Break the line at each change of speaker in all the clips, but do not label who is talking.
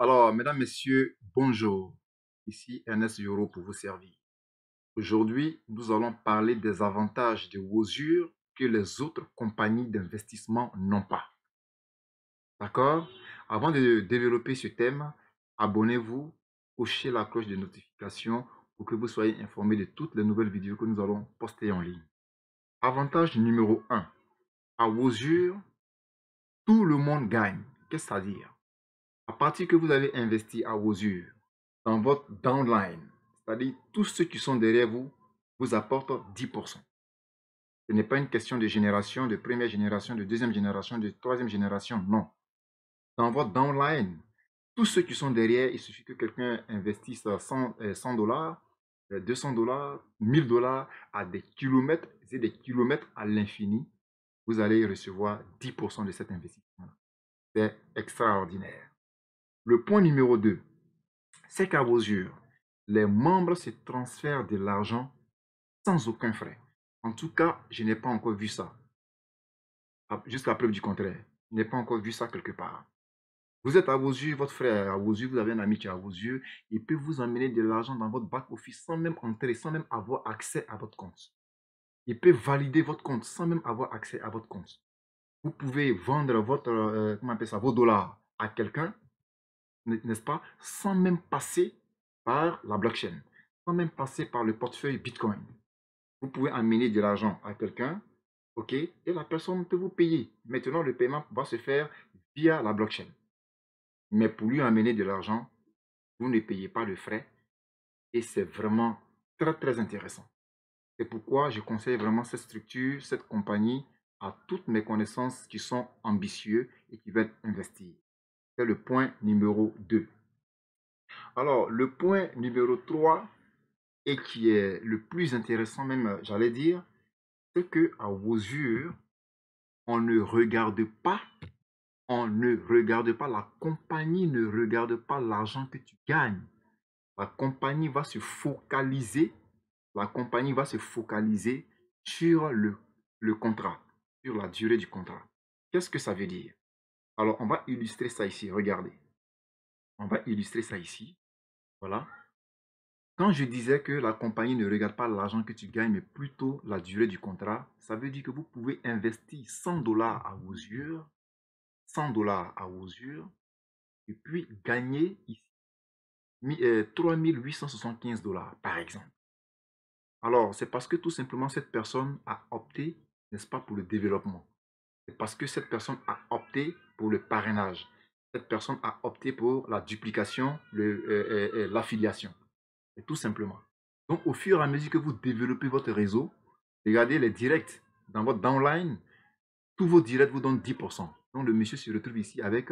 Alors, mesdames, messieurs, bonjour. Ici Ernest Yoro pour vous servir. Aujourd'hui, nous allons parler des avantages de Wozur que les autres compagnies d'investissement n'ont pas. D'accord? Avant de développer ce thème, abonnez-vous, cochez la cloche de notification pour que vous soyez informés de toutes les nouvelles vidéos que nous allons poster en ligne. Avantage numéro un: à Wozur, tout le monde gagne. Qu'est-ce que ça veut dire? À partir que vous avez investi à Wozur dans votre downline, c'est-à-dire tous ceux qui sont derrière vous, vous apportent 10%. Ce n'est pas une question de génération, de première génération, de deuxième génération, de troisième génération, non. Dans votre downline, tous ceux qui sont derrière, il suffit que quelqu'un investisse 100 dollars, 200 dollars, 1000 dollars à des kilomètres et des kilomètres à l'infini, vous allez recevoir 10% de cet investissement. C'est extraordinaire. Le point numéro 2, c'est qu'à vos yeux, les membres se transfèrent de l'argent sans aucun frais. En tout cas, je n'ai pas encore vu ça. Jusqu'à preuve du contraire, je n'ai pas encore vu ça quelque part. Vous êtes à vos yeux, votre frère est à vos yeux, vous avez un ami qui est à vos yeux, il peut vous emmener de l'argent dans votre back-office sans même entrer, sans même avoir accès à votre compte. Il peut valider votre compte sans même avoir accès à votre compte. Vous pouvez vendre votre, comment on appelle ça, vos dollars à quelqu'un, n'est-ce pas, sans même passer par la blockchain, sans même passer par le portefeuille Bitcoin. Vous pouvez amener de l'argent à quelqu'un, ok, et la personne peut vous payer. Maintenant, le paiement va se faire via la blockchain. Mais pour lui amener de l'argent, vous ne payez pas de frais et c'est vraiment très, très intéressant. C'est pourquoi je conseille vraiment cette structure, cette compagnie à toutes mes connaissances qui sont ambitieux et qui veulent investir. C'est le point numéro 2. Alors, le point numéro 3, et qui est le plus intéressant même, j'allais dire, c'est que à vos yeux, on ne regarde pas, la compagnie ne regarde pas l'argent que tu gagnes. La compagnie va se focaliser, la compagnie va se focaliser sur le contrat, sur la durée du contrat. Qu'est-ce que ça veut dire? Alors, on va illustrer ça ici. Regardez. On va illustrer ça ici. Voilà. Quand je disais que la compagnie ne regarde pas l'argent que tu gagnes, mais plutôt la durée du contrat, ça veut dire que vous pouvez investir 100 dollars à vos yeux, 100 dollars à vos yeux, et puis gagner ici 3875 dollars, par exemple. Alors, c'est parce que tout simplement cette personne a opté, n'est-ce pas, pour le développement. C'est parce que cette personne a opté pour le parrainage. Cette personne a opté pour la duplication, l'affiliation. Et tout simplement. Donc, au fur et à mesure que vous développez votre réseau, regardez les directs dans votre downline, tous vos directs vous donnent 10%. Donc, le monsieur se retrouve ici avec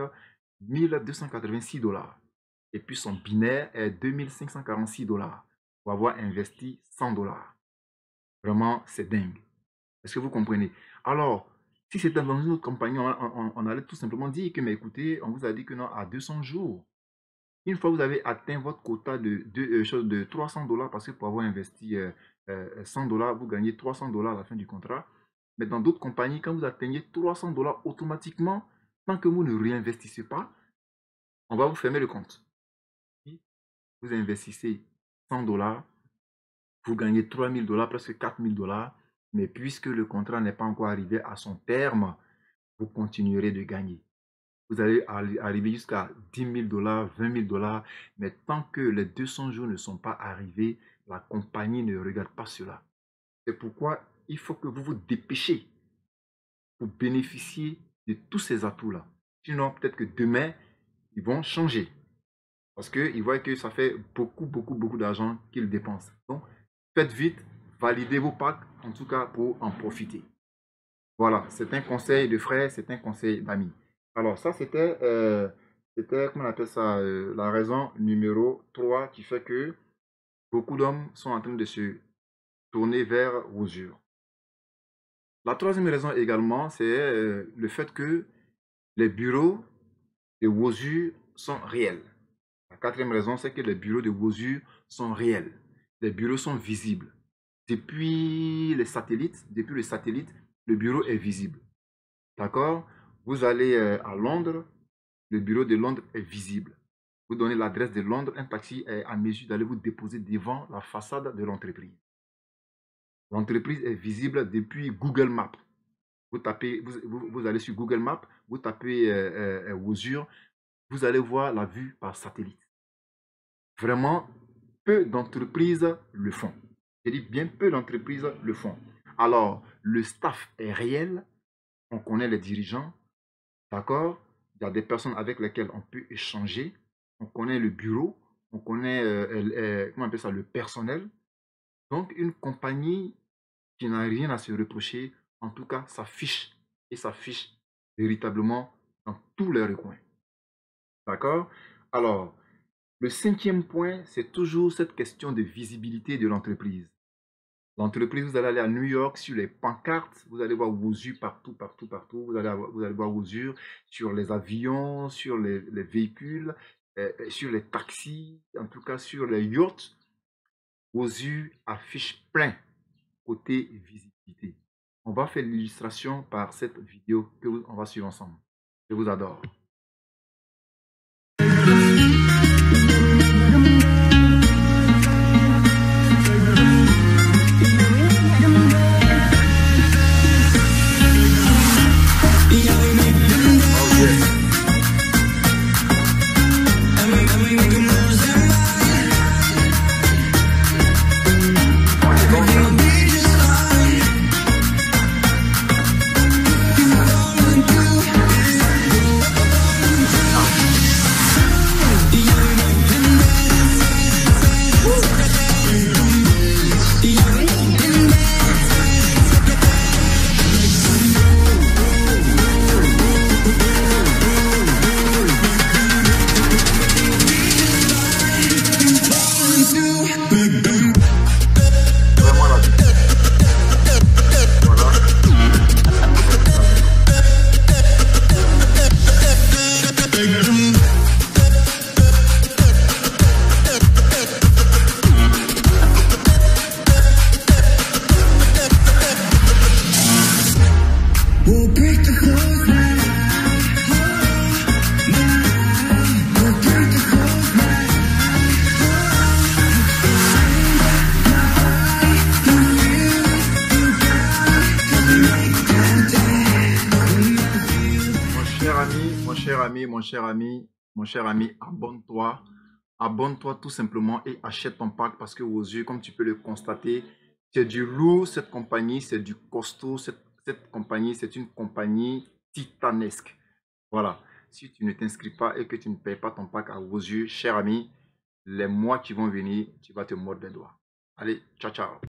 1286 dollars. Et puis, son binaire est 2546 dollars pour avoir investi 100 dollars. Vraiment, c'est dingue. Est-ce que vous comprenez? Alors, si c'était dans une autre compagnie, on allait tout simplement dire que, mais écoutez, on vous a dit que non, à 200 jours. Une fois que vous avez atteint votre quota de 300 dollars, parce que pour avoir investi 100 dollars, vous gagnez 300 dollars à la fin du contrat. Mais dans d'autres compagnies, quand vous atteignez 300 dollars automatiquement, tant que vous ne réinvestissez pas, on va vous fermer le compte. Si vous investissez 100 dollars, vous gagnez 3000 dollars, presque 4000 dollars. Mais puisque le contrat n'est pas encore arrivé à son terme, vous continuerez de gagner. Vous allez arriver jusqu'à 10 000 dollars, 20 000 dollars. Mais tant que les 200 jours ne sont pas arrivés, la compagnie ne regarde pas cela. C'est pourquoi il faut que vous vous dépêchez pour bénéficier de tous ces atouts-là. Sinon, peut-être que demain, ils vont changer. Parce qu'ils voient que ça fait beaucoup, beaucoup, beaucoup d'argent qu'ils dépensent. Donc, faites vite, validez vos packs, en tout cas pour en profiter. Voilà, c'est un conseil de frère, c'est un conseil d'ami. Alors ça, comment on appelle ça, la raison numéro 3 qui fait que beaucoup d'hommes sont en train de se tourner vers Wozur. La troisième raison également, c'est le fait que les bureaux de Wozur sont réels. La quatrième raison, c'est que les bureaux de Wozur sont réels. Les bureaux sont visibles. Depuis le satellite, le bureau est visible. D'accord? Vous allez à Londres, le bureau de Londres est visible. Vous donnez l'adresse de Londres, un taxi est à mesure d'aller vous déposer devant la façade de l'entreprise. L'entreprise est visible depuis Google Maps. Vous tapez, vous allez sur Google Maps, vous tapez Wozur, vous allez voir la vue par satellite. Vraiment, peu d'entreprises le font. Je dis bien peu d'entreprises le font. Alors, le staff est réel, on connaît les dirigeants, d'accord? Il y a des personnes avec lesquelles on peut échanger, on connaît le bureau, on connaît comment on appelle ça, le personnel. Donc, une compagnie qui n'a rien à se reprocher, en tout cas, s'affiche et s'affiche véritablement dans tous les recoins. D'accord? Alors, le cinquième point, c'est toujours cette question de visibilité de l'entreprise. L'entreprise, vous allez aller à New York sur les pancartes, vous allez voir Wozur partout, partout, partout. Vous allez voir Wozur sur les avions, sur les véhicules, sur les taxis, en tout cas sur les yachts. Wozur affiche plein côté visibilité. On va faire l'illustration par cette vidéo que on va suivre ensemble. Je vous adore. Mon cher ami, abonne-toi. Abonne-toi tout simplement et achète ton pack parce que Wozur, comme tu peux le constater, c'est du lourd, cette compagnie, c'est du costaud. Cette compagnie, c'est une compagnie titanesque. Voilà. Si tu ne t'inscris pas et que tu ne payes pas ton pack à Wozur, cher ami, les mois qui vont venir, tu vas te mordre les doigts. Allez, ciao, ciao.